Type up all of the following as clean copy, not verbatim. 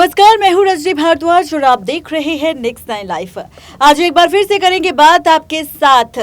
नमस्कार, मैं हूँ रजनी भारद्वाज और आप देख रहे हैं नेक्स्ट 9 लाइफ। आज एक बार फिर से करेंगे बात आपके साथ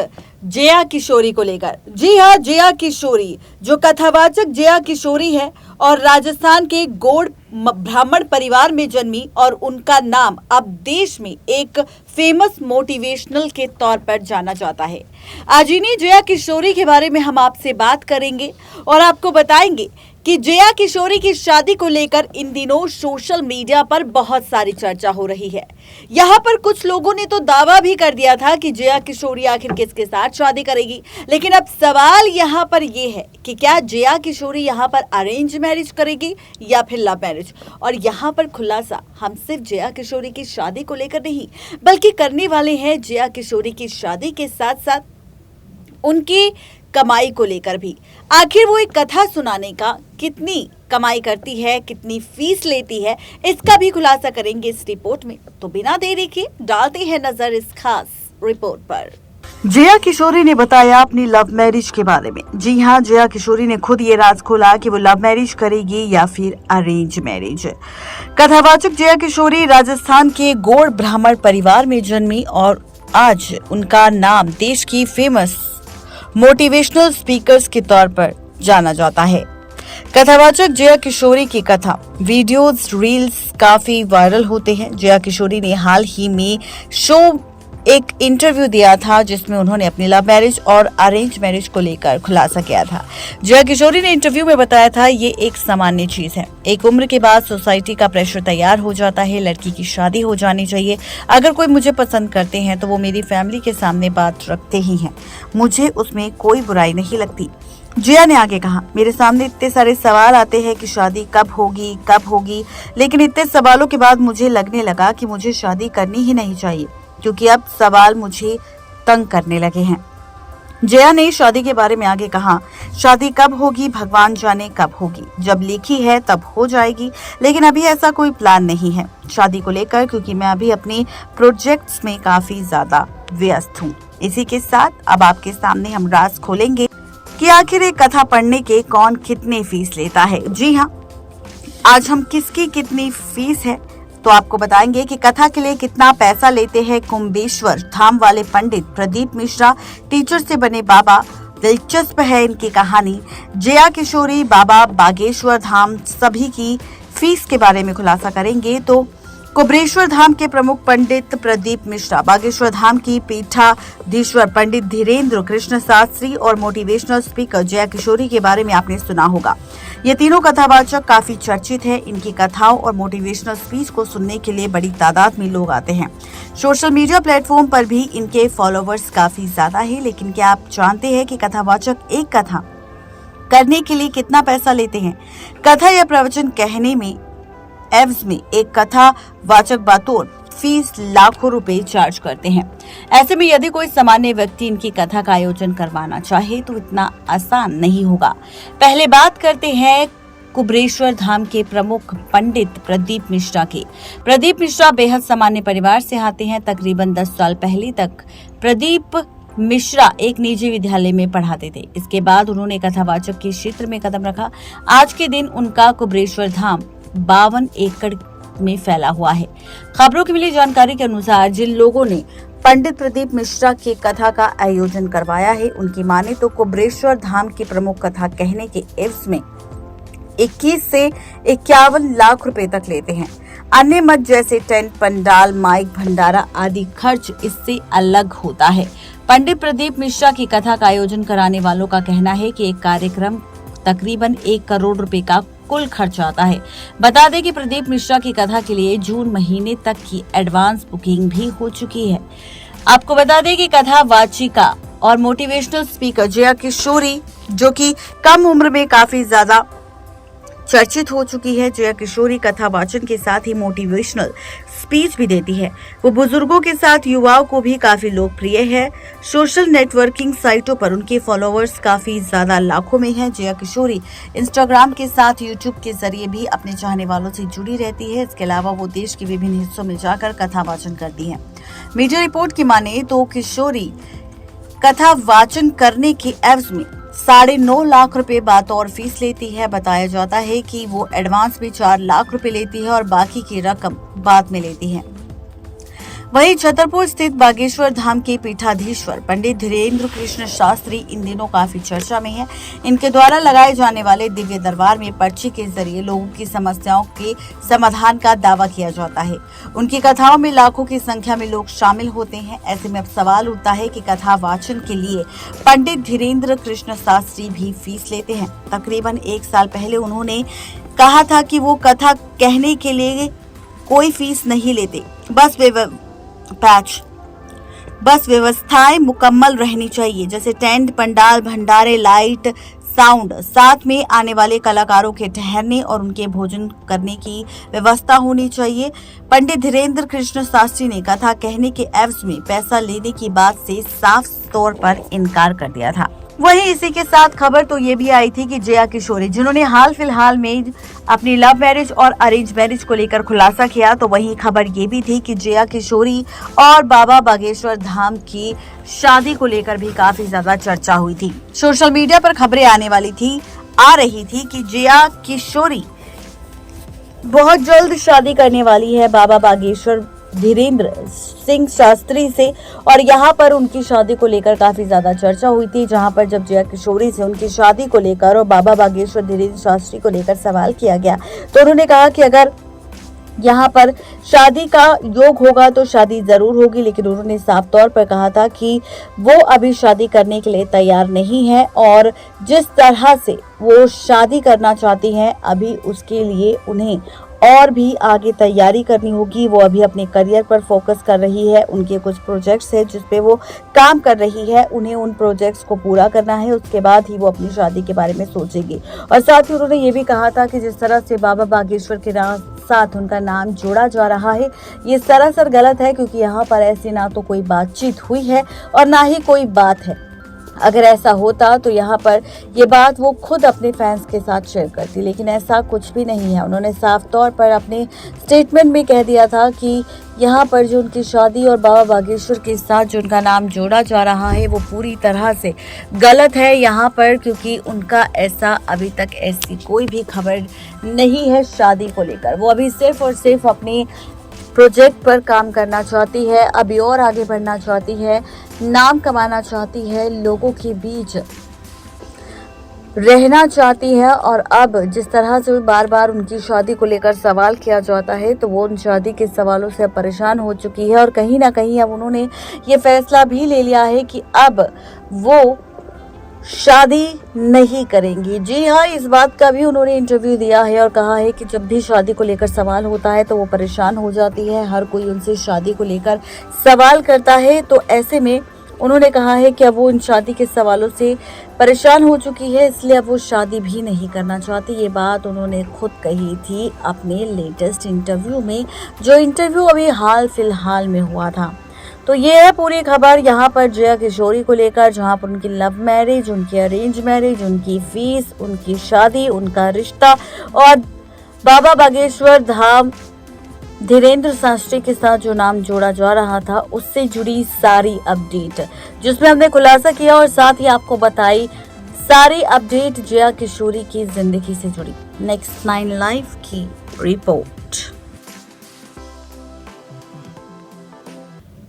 जया किशोरी को लेकर। जी हाँ, जया किशोरी जो कथावाचक जया किशोरी है और राजस्थान के गौड़ ब्राह्मण परिवार में जन्मी और उनका नाम अब देश में एक फेमस मोटिवेशनल के तौर पर जाना जाता है। आज इन्हीं जया किशोरी के बारे में हम आपसे बात करेंगे और आपको बताएंगे कि जया किशोरी की शादी को लेकर इन दिनों सोशल मीडिया पर बहुत सारी चर्चा हो रही है। यहाँ पर कुछ लोगों ने तो दावा भी कर दिया था कि जया किशोरी आखिर किसके साथ शादी करेगी, लेकिन अब सवाल यहाँ पर ये है कि क्या जया किशोरी यहाँ पर अरेंज मैरिज करेगी या फिर लव मैरिज। और यहाँ पर खुलासा हम सिर्फ जया किशोरी की शादी को लेकर नहीं बल्कि करने वाले हैं जया किशोरी की शादी के साथ साथ उनकी कमाई को लेकर भी। आखिर वो एक कथा सुनाने का कितनी कमाई करती है, कितनी फीस लेती है, इसका भी खुलासा करेंगे इस रिपोर्ट में। तो बिना देरी के डालते हैं नजर इस खास रिपोर्ट पर। जया किशोरी ने बताया अपनी लव मैरिज के बारे में। जी हाँ, जया किशोरी ने खुद ये राज खोला कि वो लव मैरिज करेगी या फिर अरेंज मैरिज। कथावाचक जया किशोरी राजस्थान के गौड़ ब्राह्मण परिवार में जन्मी और आज उनका नाम देश की फेमस मोटिवेशनल स्पीकर्स के तौर पर जाना जाता है। कथावाचक जया किशोरी की कथा वीडियोस, रील्स काफी वायरल होते हैं। जया किशोरी ने हाल ही में एक इंटरव्यू दिया था जिसमें उन्होंने अपनी लव मैरिज और अरेंज मैरिज को लेकर खुलासा किया था। जया किशोरी ने इंटरव्यू में बताया था, ये एक सामान्य चीज है। एक उम्र के बाद सोसाइटी का प्रेशर तैयार हो जाता है, लड़की की शादी हो जानी चाहिए। अगर कोई मुझे पसंद करते हैं तो वो मेरी फैमिली के सामने बात रखते ही हैं, मुझे उसमें कोई बुराई नहीं लगती। जया ने आगे कहा, मेरे सामने इतने सारे सवाल आते हैं कि शादी कब होगी, लेकिन इतने सवालों के बाद मुझे लगने लगा कि मुझे शादी करनी ही नहीं चाहिए क्योंकि अब सवाल मुझे तंग करने लगे हैं। जया ने शादी के बारे में आगे कहा, शादी कब होगी भगवान जाने कब होगी, जब लिखी है तब हो जाएगी, लेकिन अभी ऐसा कोई प्लान नहीं है शादी को लेकर क्योंकि मैं अभी अपने प्रोजेक्ट्स में काफी ज्यादा व्यस्त हूँ। इसी के साथ अब आपके सामने हम राज खोलेंगे कि आखिर एक कथा पढ़ने के कौन कितने फीस लेता है। जी हाँ, आज हम किसकी कितनी फीस है तो आपको बताएंगे कि कथा के लिए कितना पैसा लेते हैं कुंभेश्वर धाम वाले पंडित प्रदीप मिश्रा, टीचर से बने बाबा। दिलचस्प है इनकी कहानी। जया किशोरी, बाबा बागेश्वर धाम सभी की फीस के बारे में खुलासा करेंगे। तो कुंभेश्वर धाम के प्रमुख पंडित प्रदीप मिश्रा, बागेश्वर धाम की पीठाधीश्वर पंडित धीरेन्द्र कृष्ण शास्त्री और मोटिवेशनल स्पीकर जया किशोरी के बारे में आपने सुना होगा। ये तीनों कथावाचक काफी चर्चित है। इनकी कथाओं और मोटिवेशनल स्पीच को सुनने के लिए बड़ी तादाद में लोग आते हैं। सोशल मीडिया प्लेटफॉर्म पर भी इनके फॉलोवर्स काफी ज्यादा है। लेकिन क्या आप जानते हैं कि कथावाचक एक कथा करने के लिए कितना पैसा लेते हैं? कथा या प्रवचन कहने में एवज में एक कथा वाचक बतौर फीस लाखों रुपए चार्ज करते हैं। ऐसे में यदि कोई सामान्य व्यक्ति इनकी कथा का आयोजन करवाना चाहे तो इतना आसान नहीं होगा। पहले बात करते हैं कुंभेश्वर धाम के प्रमुख पंडित प्रदीप मिश्रा की। प्रदीप मिश्रा बेहद सामान्य परिवार से आते हैं। तकरीबन 10 साल पहले तक प्रदीप मिश्रा एक निजी विद्यालय में पढ़ाते थे। इसके बाद उन्होंने कथावाचक के क्षेत्र में कदम रखा। आज के दिन उनका कुंभेश्वर धाम 52 एकड़ में फैला हुआ है। खबरों की मिली जानकारी के अनुसार जिन लोगों ने पंडित प्रदीप मिश्रा की कथा का आयोजन करवाया है, उनकी माने तो कुंभेश्वर धाम की प्रमुख कथा कहने के एवज में 21 से 51 लाख रुपए तक लेते हैं। अन्य मत जैसे टेंट, पंडाल, माइक, भंडारा आदि खर्च इससे अलग होता है। पंडित प्रदीप मिश्रा की कथा का आयोजन कराने वालों का कहना है कि एक कार्यक्रम तकरीबन 1 करोड़ रुपए का कुल खर्च आता है। बता दें कि प्रदीप मिश्रा की कथा के लिए जून महीने तक की एडवांस बुकिंग भी हो चुकी है। आपको बता दें कि कथा वाचिका और मोटिवेशनल स्पीकर जया किशोरी जो कि कम उम्र में काफी ज्यादा चर्चित हो चुकी है। जया किशोरी कथा वाचन के साथ ही मोटिवेशनल स्पीच भी देती है। वो बुजुर्गों के साथ युवाओं को भी काफी लोकप्रिय है। सोशल नेटवर्किंग साइटों पर उनके फॉलोअर्स काफी ज्यादा लाखों में हैं। जया किशोरी इंस्टाग्राम के साथ यूट्यूब के जरिए भी अपने चाहने वालों से जुड़ी रहती है। इसके अलावा वो देश के विभिन्न हिस्सों में जाकर कथा वाचन करती है। मीडिया रिपोर्ट की माने तो किशोरी कथा वाचन करने के एवज में 9.5 लाख रुपए बतौर फीस लेती है। बताया जाता है कि वो एडवांस में 4 लाख रुपए लेती है और बाकी की रकम बाद में लेती है। वहीं छतरपुर स्थित बागेश्वर धाम के पीठाधीश्वर पंडित धीरेन्द्र कृष्ण शास्त्री इन दिनों काफी चर्चा में है। इनके द्वारा लगाए जाने वाले दिव्य दरबार में पर्ची के जरिए लोगों की समस्याओं के समाधान का दावा किया जाता है। उनकी कथाओं में लाखों की संख्या में लोग शामिल होते हैं। ऐसे में अब सवाल उठता है कि कथा वाचन के लिए पंडित धीरेन्द्र कृष्ण शास्त्री भी फीस लेते हैं। तकरीबन 1 साल पहले उन्होंने कहा था कि वो कथा कहने के लिए कोई फीस नहीं लेते, बस व्यवस्थाएं मुकम्मल रहनी चाहिए, जैसे टेंट, पंडाल, भंडारे, लाइट, साउंड, साथ में आने वाले कलाकारों के ठहरने और उनके भोजन करने की व्यवस्था होनी चाहिए। पंडित धीरेन्द्र कृष्ण शास्त्री ने कथा कहने के एवज में पैसा लेने की बात से साफ तौर पर इनकार कर दिया था। वहीं इसी के साथ खबर तो ये भी आई थी कि जया किशोरी, जिन्होंने हाल फिलहाल में अपनी लव मैरिज और अरेंज मैरिज को लेकर खुलासा किया, तो वहीं खबर ये भी थी कि जया किशोरी और बाबा बागेश्वर धाम की शादी को लेकर भी काफी ज्यादा चर्चा हुई थी। सोशल मीडिया पर खबरें आ रही थी कि जया किशोरी बहुत जल्द शादी करने वाली है बाबा बागेश्वर धीरेन्द्र सिंह शास्त्री से, और यहाँ पर उनकी शादी को लेकर काफी ज्यादा चर्चा हुई थी। जहाँ पर जब जया किशोरी से उनकी शादी को लेकर और बाबा बागेश्वर धीरेन्द्र शास्त्री को लेकर सवाल किया गया, तो उन्होंने कहा कि अगर यहाँ पर शादी का योग होगा तो शादी जरूर होगी, लेकिन उन्होंने साफ तौर पर कहा था कि वो अभी शादी करने के लिए तैयार नहीं है और जिस तरह से वो शादी करना चाहती हैं अभी उसके लिए उन्हें और भी आगे तैयारी करनी होगी। वो अभी अपने करियर पर फोकस कर रही है। उनके कुछ प्रोजेक्ट्स हैं जिस पे वो काम कर रही है, उन्हें उन प्रोजेक्ट्स को पूरा करना है, उसके बाद ही वो अपनी शादी के बारे में सोचेगी। और साथ ही उन्होंने ये भी कहा था कि जिस तरह से बाबा बागेश्वर के साथ उनका नाम जोड़ा जा रहा है, ये सरासर गलत है, क्योंकि यहाँ पर ऐसी ना तो कोई बातचीत हुई है और ना ही कोई बात है। अगर ऐसा होता तो यहाँ पर ये बात वो खुद अपने फैंस के साथ शेयर करती, लेकिन ऐसा कुछ भी नहीं है। उन्होंने साफ तौर पर अपने स्टेटमेंट में कह दिया था कि यहाँ पर जो उनकी शादी और बाबा बागेश्वर के साथ जो उनका नाम जोड़ा जा रहा है वो पूरी तरह से गलत है यहाँ पर, क्योंकि उनका ऐसा अभी तक ऐसी कोई भी खबर नहीं है शादी को लेकर। वो अभी सिर्फ और सिर्फ अपने प्रोजेक्ट पर काम करना चाहती है, अभी और आगे बढ़ना चाहती है, नाम कमाना चाहती है, लोगों के बीच रहना चाहती है। और अब जिस तरह से बार बार उनकी शादी को लेकर सवाल किया जाता है, तो वो उन शादी के सवालों से परेशान हो चुकी है और कहीं ना कहीं अब उन्होंने ये फैसला भी ले लिया है कि अब वो शादी नहीं करेंगी। जी हाँ, इस बात का भी उन्होंने इंटरव्यू दिया है और कहा है कि जब भी शादी को लेकर सवाल होता है तो वो परेशान हो जाती है। हर कोई उनसे शादी को लेकर सवाल करता है, तो ऐसे में उन्होंने कहा है कि अब वो इन शादी के सवालों से परेशान हो चुकी है, इसलिए अब वो शादी भी नहीं करना चाहती। ये बात उन्होंने खुद कही थी अपने लेटेस्ट इंटरव्यू में, जो इंटरव्यू अभी हाल फिलहाल में हुआ था। तो ये है पूरी खबर यहाँ पर जया किशोरी को लेकर, जहाँ पर उनकी लव मैरिज, उनकी अरेंज मैरिज, उनकी फीस, उनकी शादी, उनका रिश्ता और बाबा बागेश्वर धाम धीरेन्द्र शास्त्री के साथ जो नाम जोड़ा जा रहा था उससे जुड़ी सारी अपडेट, जिसमें हमने खुलासा किया और साथ ही आपको बताई सारी अपडेट जया किशोरी की जिंदगी से जुड़ी। नेक्स्ट 9 लाइव की रिपोर्ट।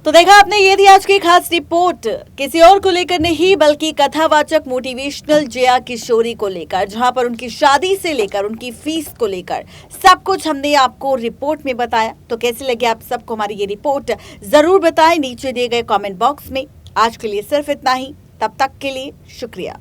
तो देखा आपने, ये थी आज की खास रिपोर्ट, किसी और को लेकर नहीं बल्कि कथावाचक मोटिवेशनल जया किशोरी को लेकर, जहां पर उनकी शादी से लेकर उनकी फीस को लेकर सब कुछ हमने आपको रिपोर्ट में बताया। तो कैसी लगी आप सबको हमारी ये रिपोर्ट, जरूर बताएं नीचे दिए गए कमेंट बॉक्स में। आज के लिए सिर्फ इतना ही, तब तक के लिए शुक्रिया।